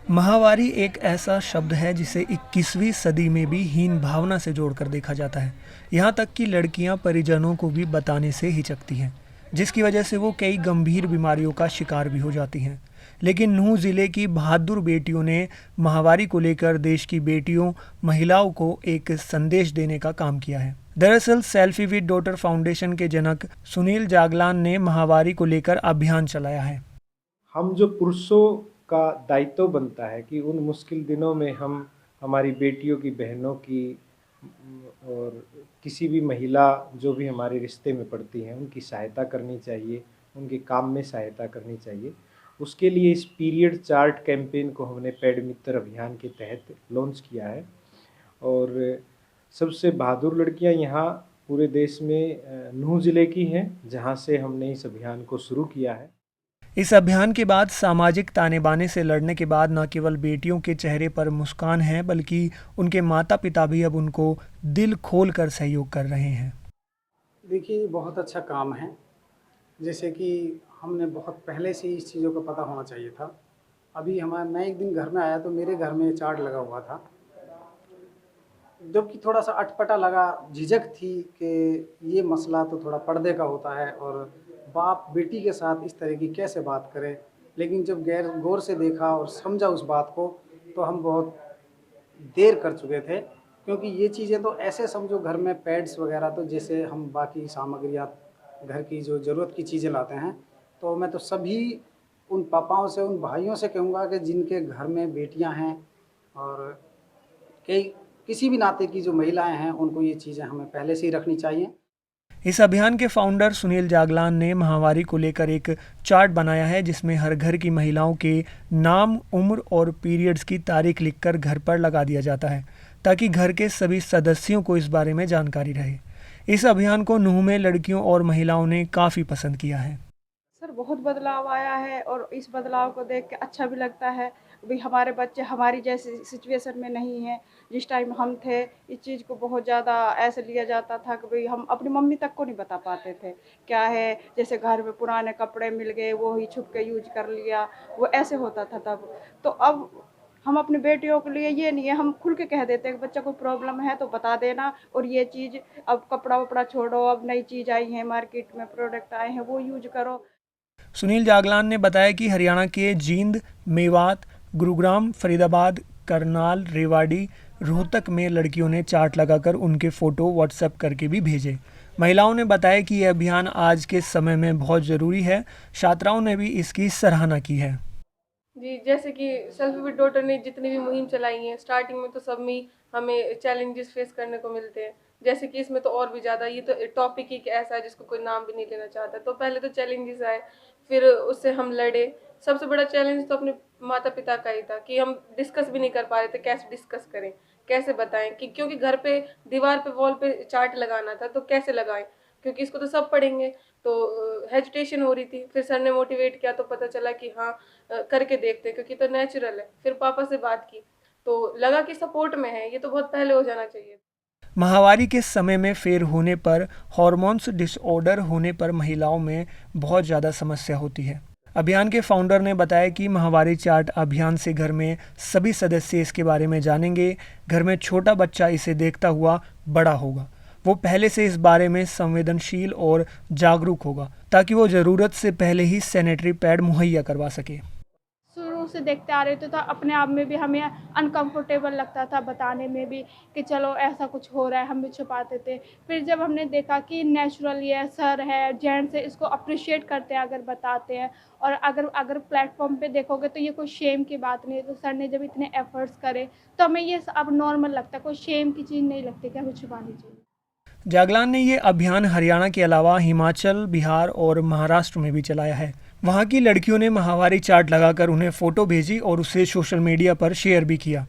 माहवारी एक ऐसा शब्द है जिसे 21वीं सदी में भी हीन भावना से जोड़कर देखा जाता है। यहाँ तक कि लड़कियाँ परिजनों को भी बताने से हिचकती हैं, जिसकी वजह से वो कई गंभीर बीमारियों का शिकार भी हो जाती हैं। लेकिन नूंह ज़िले की बहादुर बेटियों ने माहवारी को लेकर देश की बेटियों, महिलाओं को एक संदेश देने का काम किया है। दरअसल सेल्फी विद डॉटर फाउंडेशन के जनक सुनील जागलान ने माहवारी को लेकर अभियान चलाया है। हम जो पुरुषों का दायित्व बनता है कि उन मुश्किल दिनों में हम हमारी बेटियों की, बहनों की और किसी भी महिला जो भी हमारे रिश्ते में पड़ती हैं उनकी सहायता करनी चाहिए, उनके काम में सहायता करनी चाहिए। उसके लिए इस पीरियड चार्ट कैंपेन को हमने पैड मित्र अभियान के तहत लॉन्च किया है। और सबसे बहादुर लड़कियां यहाँ पूरे देश में नूंह ज़िले की हैं, जहाँ से हमने इस अभियान को शुरू किया है। इस अभियान के बाद सामाजिक ताने बाने से लड़ने के बाद न केवल बेटियों के चेहरे पर मुस्कान है, बल्कि उनके माता पिता भी अब उनको दिल खोल कर सहयोग कर रहे हैं। देखिए, बहुत अच्छा काम है। जैसे कि हमने बहुत पहले से ही इस चीज़ों का पता होना चाहिए था। अभी मैं एक दिन घर में आया तो मेरे घर में चार्ट लगा हुआ था, जबकि थोड़ा सा अटपटा लगा, झिझक थी कि ये मसला तो थोड़ा पर्दे का होता है और बाप बेटी के साथ इस तरह की कैसे बात करे। लेकिन जब गौर से देखा और समझा उस बात को, तो हम बहुत देर कर चुके थे। क्योंकि ये चीज़ें तो ऐसे समझो, घर में पैड्स वगैरह तो जैसे हम बाकी सामग्रियाँ घर की जो ज़रूरत की चीज़ें लाते हैं, तो मैं तो सभी उन पापाओं से, उन भाइयों से कहूँगा कि जिनके घर में बेटियां हैं और किसी भी नाते की जो महिलाएं हैं, उनको ये चीज़ें हमें पहले से ही रखनी चाहिए। इस अभियान के फाउंडर सुनील जागलान ने माहवारी को लेकर एक चार्ट बनाया है, जिसमें हर घर की महिलाओं के नाम, उम्र और पीरियड्स की तारीख लिखकर घर पर लगा दिया जाता है, ताकि घर के सभी सदस्यों को इस बारे में जानकारी रहे। इस अभियान को नूंह में लड़कियों और महिलाओं ने काफ़ी पसंद किया है। सर, बहुत बदलाव आया है और इस बदलाव को देख के अच्छा भी लगता है। भाई हमारे बच्चे हमारी जैसी सिचुएशन में नहीं है। जिस टाइम हम थे, इस चीज़ को बहुत ज़्यादा ऐसे लिया जाता था कि भाई हम अपनी मम्मी तक को नहीं बता पाते थे क्या है। जैसे घर में पुराने कपड़े मिल गए, वो ही छुप के यूज कर लिया, वो ऐसे होता था तब। तो अब हम अपनी बेटियों के लिए ये नहीं है, हम खुल के कह देते हैं कि बच्चा कोई प्रॉब्लम है तो बता देना, और ये चीज़ अब कपड़ा वपड़ा छोड़ो, अब नई चीज़ आई है मार्केट में, प्रोडक्ट आए हैं, वो यूज करो। सुनील जागलान ने बताया कि हरियाणा के जींद, मेवात, गुरुग्राम, फरीदाबाद, करनाल, रेवाड़ी, रोहतक में लड़कियों ने चार्ट लगाकर उनके फ़ोटो व्हाट्सएप करके भी भेजे। महिलाओं ने बताया कि यह अभियान आज के समय में बहुत ज़रूरी है। छात्राओं ने भी इसकी सराहना की है। जी, जैसे कि सेल्फी विद डॉटर ने जितनी भी मुहिम चलाई है, स्टार्टिंग में तो सब में हमें चैलेंजेस फेस करने को मिलते हैं। जैसे कि इसमें तो और भी ज़्यादा, ये तो टॉपिक ही ऐसा है जिसको कोई नाम भी नहीं लेना चाहता। तो पहले तो चैलेंजेस आए, फिर उससे हम लड़े। सबसे बड़ा चैलेंज तो अपने माता पिता का ही था कि हम डिस्कस भी नहीं कर पा रहे थे, कैसे डिस्कस करें, कैसे बताएं, कि क्योंकि घर पे दीवार पे वॉल पे चार्ट लगाना था, तो कैसे लगाएं, क्योंकि इसको तो सब पढ़ेंगे। तो हेजिटेशन हो रही थी। फिर सर ने मोटिवेट किया तो पता चला कि हाँ, करके देखते, क्योंकि तो नेचुरल है। फिर पापा से बात की तो लगा कि सपोर्ट में है, ये तो बहुत पहले हो जाना चाहिए। माहवारी के समय में फेर होने पर, हार्मोन्स डिसऑर्डर होने पर महिलाओं में बहुत ज़्यादा समस्या होती है। अभियान के फाउंडर ने बताया कि माहवारी चार्ट अभियान से घर में सभी सदस्य इसके बारे में जानेंगे। घर में छोटा बच्चा इसे देखता हुआ बड़ा होगा, वो पहले से इस बारे में संवेदनशील और जागरूक होगा, ताकि वो ज़रूरत से पहले ही सैनिटरी पैड मुहैया करवा सके। शुरू से देखते आ रहे थे तो अपने आप में भी हमें अनकंफर्टेबल लगता था बताने में भी कि चलो ऐसा कुछ हो रहा है, हम भी छुपाते थे। फिर जब हमने देखा कि नेचुरल ये सर है, जेंट्स है, इसको अप्रिशिएट करते हैं अगर बताते हैं, और अगर प्लेटफॉर्म पे देखोगे तो ये कोई शेम की बात नहीं है। तो सर ने जब इतने एफर्ट्स करे तो हमें ये अब नॉर्मल लगता है, कोई शेम की चीज़ नहीं लगती कि हमें छुपानी चाहिए। जागलान ने ये अभियान हरियाणा के अलावा हिमाचल, बिहार और महाराष्ट्र में भी चलाया है। वहाँ की लड़कियों ने माहवारी चार्ट लगाकर उन्हें फ़ोटो भेजी और उसे सोशल मीडिया पर शेयर भी किया।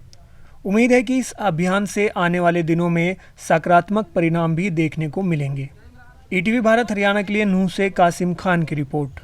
उम्मीद है कि इस अभियान से आने वाले दिनों में सकारात्मक परिणाम भी देखने को मिलेंगे। ईटीवी भारत हरियाणा के लिए नूंह से कासिम खान की रिपोर्ट।